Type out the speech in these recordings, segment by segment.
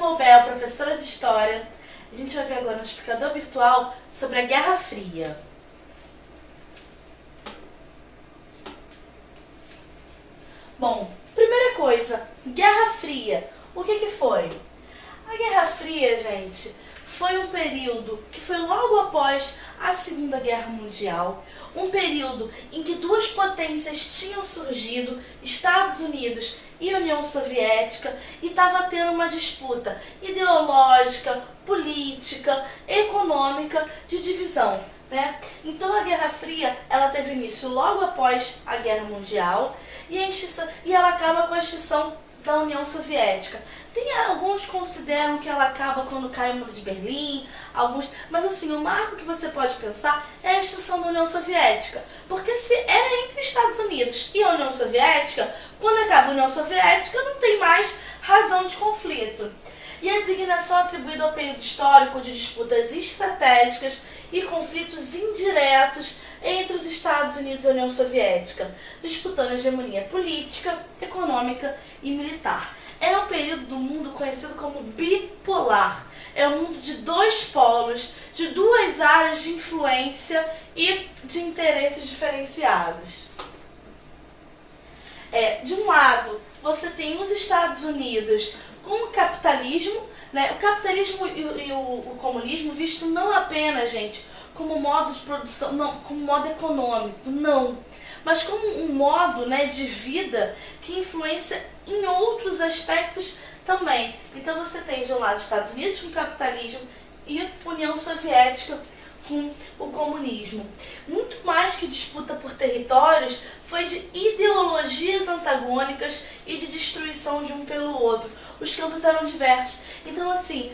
Poubel, professora de História. A gente vai ver agora um explicador virtual sobre a Guerra Fria. Bom, primeira coisa, Guerra Fria. O que foi? A Guerra Fria, gente, foi um período que foi logo após a Segunda Guerra Mundial, um período em que duas potências tinham surgido, Estados Unidos e União Soviética, e estava tendo uma disputa ideológica, política, econômica, de divisão, né? Então a Guerra Fria, ela teve início logo após a Guerra Mundial e ela acaba com a extinção da União Soviética. Alguns consideram que ela acaba quando cai o Muro de Berlim, mas assim, o marco que você pode pensar é a extinção da União Soviética, porque se era entre Estados Unidos e a União Soviética, quando acaba a União Soviética não tem mais razão de conflito. E a designação atribuída ao período histórico de disputas estratégicas e conflitos indiretos entre os Estados Unidos e a União Soviética, disputando a hegemonia política, econômica e militar. É um período do mundo conhecido como bipolar. É um mundo de dois polos, de duas áreas de influência e de interesses diferenciados. De um lado, você tem os Estados Unidos com o capitalismo, né? O capitalismo e o comunismo visto não apenas, gente, como modo de produção, não, como modo econômico, não, mas como um modo, né, de vida que influencia em outros aspectos também. Então você tem de um lado Estados Unidos com o capitalismo e União Soviética com o comunismo. Muito mais que disputa por territórios, foi de ideologias antagônicas e de destruição de um pelo outro. Os campos eram diversos. Então assim,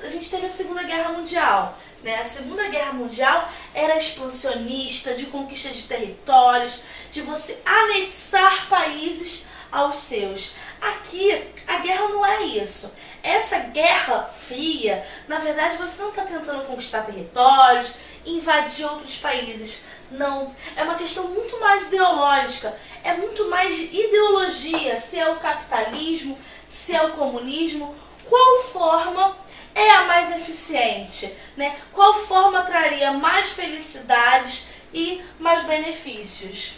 a gente teve a Segunda Guerra Mundial. A Segunda Guerra Mundial era expansionista, de conquista de territórios, de você anexar países aos seus. Aqui, a guerra não é isso. Essa Guerra Fria, na verdade, você não está tentando conquistar territórios, invadir outros países. Não, é uma questão muito mais ideológica, é muito mais de ideologia, se é o capitalismo, se é o comunismo, qual forma é a mais eficiente, né? Qual forma traria mais felicidades e mais benefícios?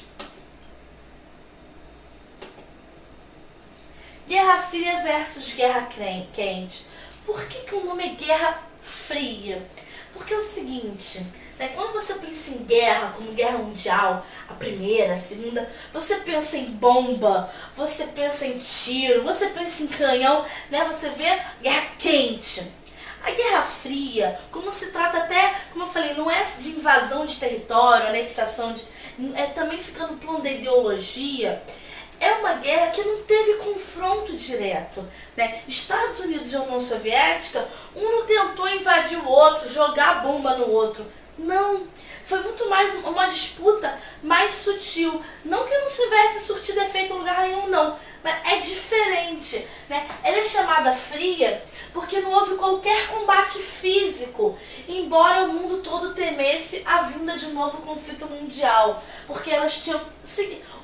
Guerra Fria versus Guerra Quente. Por que o nome é Guerra Fria? Porque é o seguinte, né? Quando você pensa em guerra, como guerra mundial, a primeira, a segunda, você pensa em bomba, você pensa em tiro, você pensa em canhão, né? Você vê guerra quente. A Guerra Fria, como se trata até, como eu falei, não é de invasão de território, anexação também fica no plano da ideologia. É uma guerra que não teve confronto direto, né? Estados Unidos e União Soviética, um não tentou invadir o outro, jogar bomba no outro. Não, foi muito mais uma disputa mais sutil. Não que não tivesse surtido efeito em lugar nenhum, não. Mas é diferente, né? Ela é chamada fria porque não houve qualquer combate físico, embora o mundo todo temesse a vinda de um novo conflito mundial. Porque elas tinham...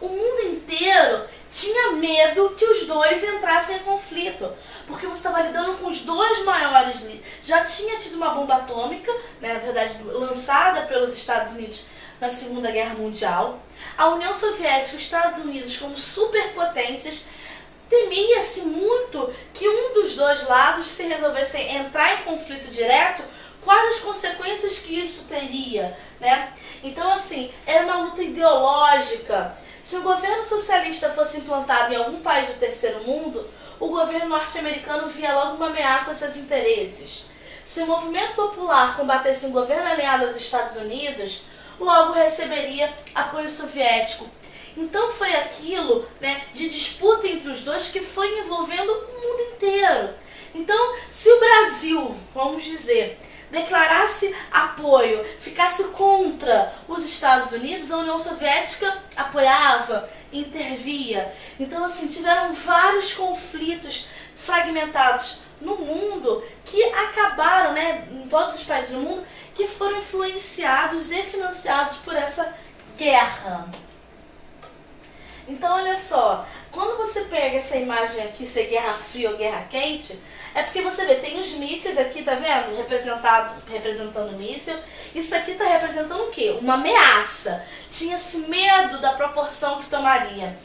O mundo inteiro tinha medo que os dois entrassem em conflito. Porque você estava lidando com os dois maiores... Já tinha tido uma bomba atômica, né, na verdade, lançada pelos Estados Unidos na Segunda Guerra Mundial. A União Soviética e os Estados Unidos, como superpotências, temia-se muito que um dos dois lados, se resolvesse entrar em conflito direto, quais as consequências que isso teria, né? Então, assim, era uma luta ideológica. Se o governo socialista fosse implantado em algum país do terceiro mundo, o governo norte-americano via logo uma ameaça a seus interesses. Se o movimento popular combatesse um governo aliado aos Estados Unidos, logo receberia apoio soviético. Então foi aquilo, né, de disputa entre os dois que foi envolvendo o mundo inteiro. Então, se o Brasil, vamos dizer, declarasse apoio, ficasse contra os Estados Unidos, a União Soviética apoiava, intervia. Então, assim, tiveram vários conflitos fragmentados no mundo que acabaram, né, em todos os países do mundo, que foram influenciados e financiados por essa guerra. Então, olha só, quando você pega essa imagem aqui, ser guerra fria ou guerra quente, é porque você vê, tem os mísseis aqui, tá vendo? Representando míssil. Isso aqui tá representando o quê? Uma ameaça. Tinha-se medo da proporção que tomaria.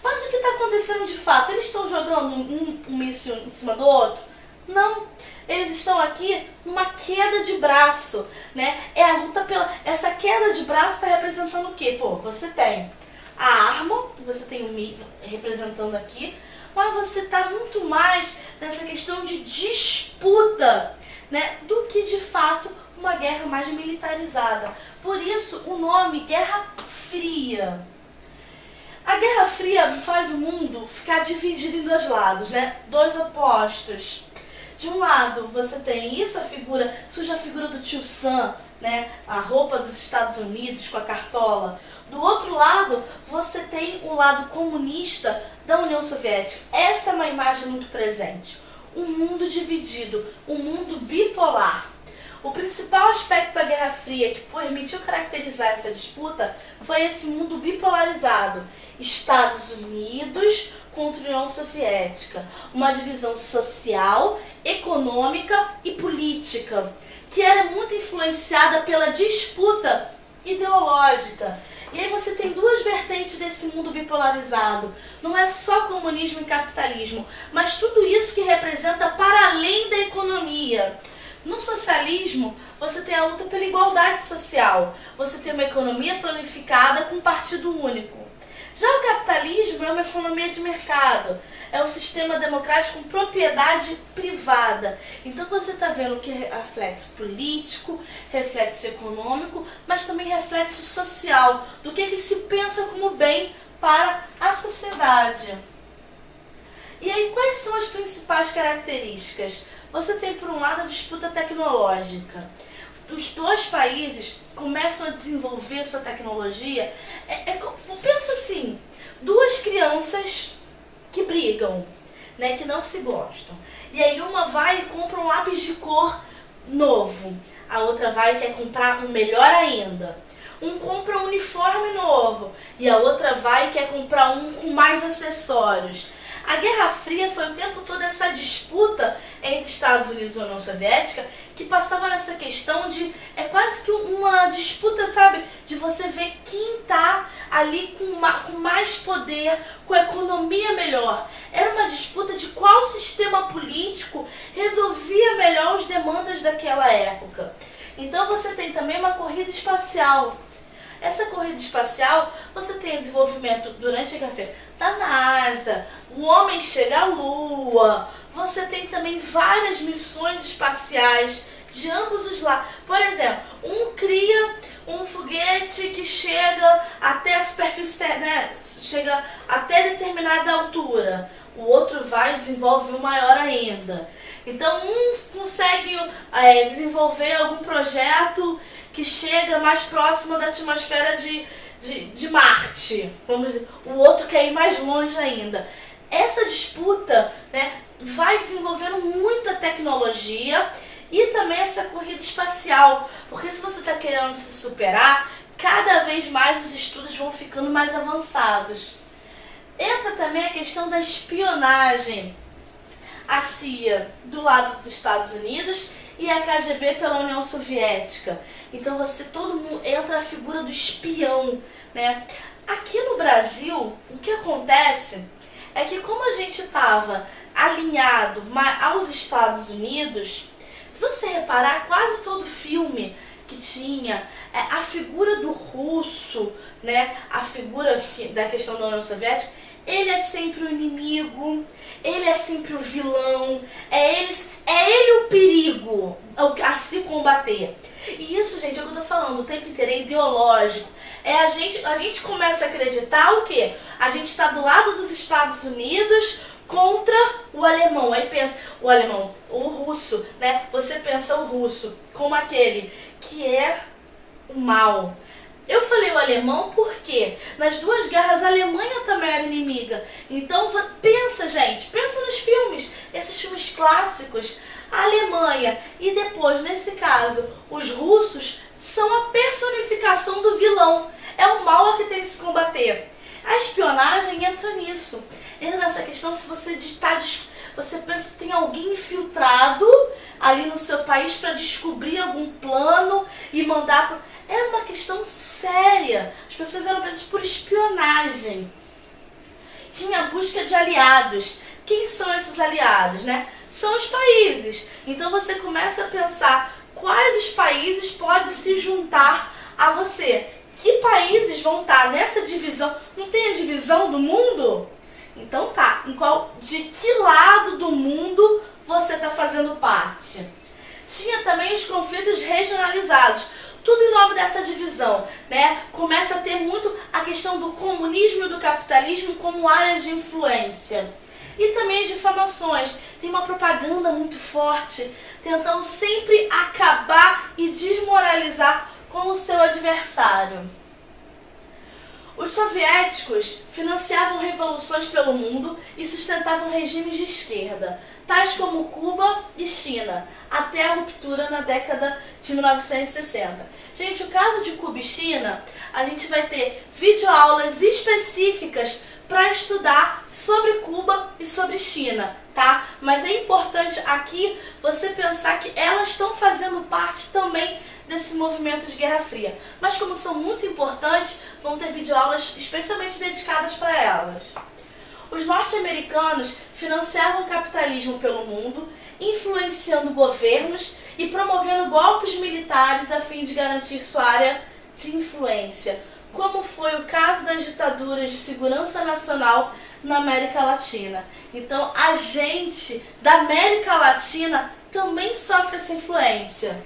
Mas o que está acontecendo de fato? Eles estão jogando um míssil em cima do outro? Não. Eles estão aqui numa queda de braço, né? É a luta essa queda de braço está representando o quê? Pô, você tem a arma, você tem o míssil representando aqui, mas você está muito mais nessa questão de disputa, né? Do que de fato uma guerra mais militarizada. Por isso o nome Guerra Fria. A Guerra Fria faz o mundo ficar dividido em dois lados, né? Dois opostos. De um lado você tem isso, surge a figura do tio Sam, né? A roupa dos Estados Unidos com a cartola. Do outro lado você tem o lado comunista da União Soviética. Essa é uma imagem muito presente. Um mundo dividido, um mundo bipolar. O principal aspecto da Guerra Fria que permitiu caracterizar essa disputa foi esse mundo bipolarizado. Estados Unidos contra a União Soviética. Uma divisão social, econômica e política, que era muito influenciada pela disputa ideológica. E aí você tem duas vertentes desse mundo bipolarizado. Não é só comunismo e capitalismo, mas tudo isso que representa para além da economia. No socialismo, você tem a luta pela igualdade social. Você tem uma economia planificada com um partido único. Já o capitalismo é uma economia de mercado. É um sistema democrático com propriedade privada. Então você está vendo que reflexo político, reflexo econômico, mas também reflexo social. Do que se pensa como bem para a sociedade. E aí, quais são as principais características? Você tem, por um lado, a disputa tecnológica. Os dois países começam a desenvolver sua tecnologia. Pensa assim, duas crianças que brigam, né, que não se gostam. E aí uma vai e compra um lápis de cor novo. A outra vai e quer comprar um melhor ainda. Um compra um uniforme novo. E a outra vai e quer comprar um com mais acessórios. A Guerra Fria foi o tempo todo essa disputa entre Estados Unidos e União Soviética, que passava nessa questão de, é quase que uma disputa, sabe, de você ver quem está ali com mais poder, com a economia melhor. Era uma disputa de qual sistema político resolvia melhor as demandas daquela época. Então você tem também uma corrida espacial. Essa corrida espacial, você tem desenvolvimento durante a Guerra Fria da NASA, o homem chega à Lua, você tem também várias missões espaciais de ambos os lados. Por exemplo, um cria um foguete que chega até a superfície, né? Chega até determinada altura. O outro vai e desenvolve um maior ainda. Então, um consegue desenvolver algum projeto que chega mais próximo da atmosfera de Marte. Vamos dizer, o outro quer ir mais longe ainda. Essa disputa, né, vai desenvolvendo muita tecnologia e também essa corrida espacial. Porque se você está querendo se superar, cada vez mais os estudos vão ficando mais avançados. Entra também a questão da espionagem. A CIA do lado dos Estados Unidos e a KGB pela União Soviética. Então todo mundo entra a figura do espião, né? Aqui no Brasil, o que acontece é que como a gente estava alinhado aos Estados Unidos, se você reparar, quase todo filme que tinha a figura do russo, né? A figura da questão da União Soviética, ele é sempre o inimigo, ele é sempre o vilão, é ele o perigo a se combater. E isso, gente, é o que eu tô falando, o tempo inteiro é ideológico. A gente começa a acreditar o quê? A gente está do lado dos Estados Unidos contra o alemão. Aí pensa, o russo, né? Você pensa o russo como aquele que é o mal. Eu falei o alemão porque nas duas guerras a Alemanha também era inimiga. Então pensa, gente, pensa nos filmes, esses filmes clássicos, a Alemanha e depois, nesse caso, os russos são a personificação do vilão. É o mal a que tem que se combater. A espionagem entra nisso. entra nessa questão se você você pensa que tem alguém infiltrado ali no seu país para descobrir algum plano e mandar para... É uma questão séria. As pessoas eram presas por espionagem. Tinha a busca de aliados. Quem são esses aliados, né? São os países. Então você começa a pensar quais os países podem se juntar a você. Que países vão estar nessa divisão? Não tem a divisão do mundo? Então tá, de que lado do mundo você está fazendo parte? Tinha também os conflitos regionalizados, tudo em nome dessa divisão, né? Começa a ter muito a questão do comunismo e do capitalismo como áreas de influência. E também as difamações, tem uma propaganda muito forte, tentando sempre acabar e desmoralizar com o seu adversário. Os soviéticos financiavam revoluções pelo mundo e sustentavam regimes de esquerda, tais como Cuba e China, até a ruptura na década de 1960. Gente, o caso de Cuba e China, a gente vai ter videoaulas específicas para estudar sobre Cuba e sobre China, tá? Mas é importante aqui você pensar que elas estão fazendo parte também desse movimento de Guerra Fria. Mas como são muito importantes, vão ter videoaulas especialmente dedicadas para elas. Os norte-americanos financiavam o capitalismo pelo mundo, influenciando governos e promovendo golpes militares a fim de garantir sua área de influência, como foi o caso das ditaduras de segurança nacional na América Latina. Então, a gente da América Latina também sofre essa influência.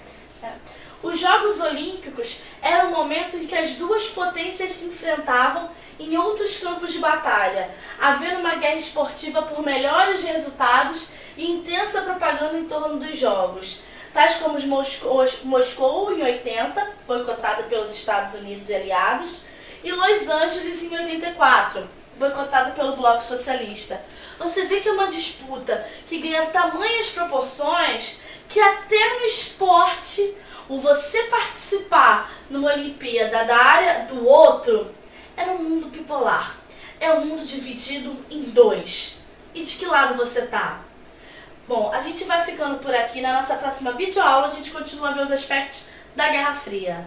Os Jogos Olímpicos eram o momento em que as duas potências se enfrentavam em outros campos de batalha, havendo uma guerra esportiva por melhores resultados e intensa propaganda em torno dos Jogos, tais como os Moscou em 80, boicotada pelos Estados Unidos e aliados, e Los Angeles em 84, boicotada pelo Bloco Socialista. Você vê que é uma disputa que ganha tamanhas proporções que até no esporte, o você participar numa Olimpíada da área do outro, é um mundo bipolar. É um mundo dividido em dois. E de que lado você tá? Bom, a gente vai ficando por aqui. Na nossa próxima videoaula, a gente continua a ver os aspectos da Guerra Fria.